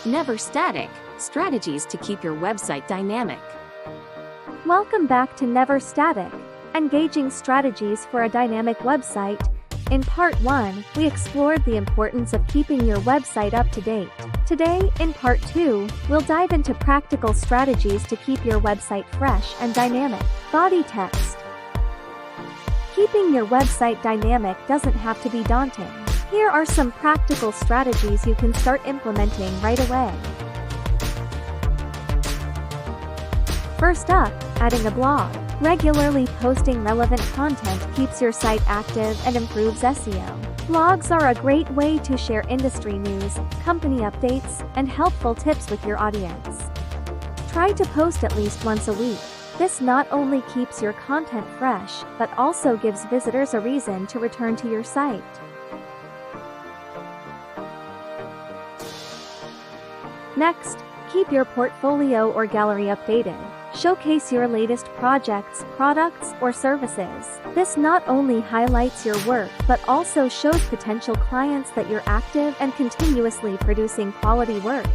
Never static, strategies to keep your website dynamic. Welcome back to Never Static, engaging strategies for a dynamic website. In part 1, we explored the importance of keeping your website up to date. Today, in part 2, we'll dive into practical strategies to keep your website fresh and dynamic. Body text. Keeping your website dynamic doesn't have to be daunting. Here are some practical strategies you can start implementing right away. First up, adding a blog. Regularly posting relevant content keeps your site active and improves SEO. Blogs are a great way to share industry news, company updates, and helpful tips with your audience. Try to post at least once a week. This not only keeps your content fresh, but also gives visitors a reason to return to your site. Next, keep your portfolio or gallery updated. Showcase your latest projects, products, or services. This not only highlights your work but also shows potential clients that you're active and continuously producing quality work.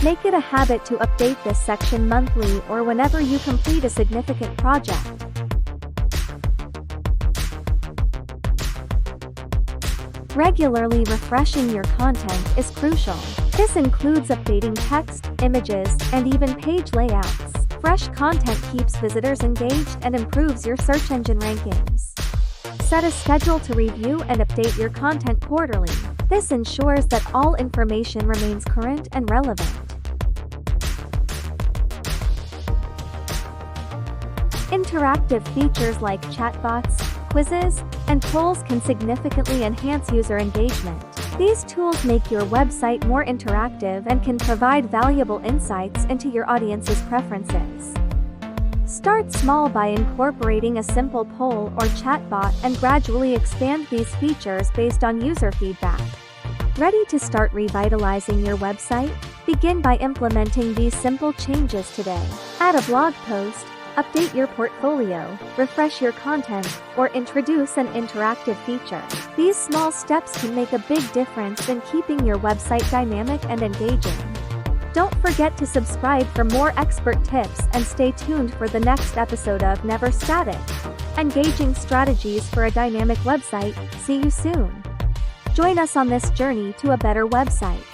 Make it a habit to update this section monthly or whenever you complete a significant project. Regularly refreshing your content is crucial. This includes updating text, images, and even page layouts. Fresh content keeps visitors engaged and improves your search engine rankings. Set a schedule to review and update your content quarterly. This ensures that all information remains current and relevant. Interactive features like chatbots, quizzes, and polls can significantly enhance user engagement. These tools make your website more interactive and can provide valuable insights into your audience's preferences. Start small by incorporating a simple poll or chatbot and gradually expand these features based on user feedback. Ready to start revitalizing your website? Begin by implementing these simple changes today. Add a blog post, update your portfolio, refresh your content, or introduce an interactive feature. These small steps can make a big difference in keeping your website dynamic and engaging. Don't forget to subscribe for more expert tips and stay tuned for the next episode of Never Static, engaging strategies for a dynamic website. See you soon. Join us on this journey to a better website.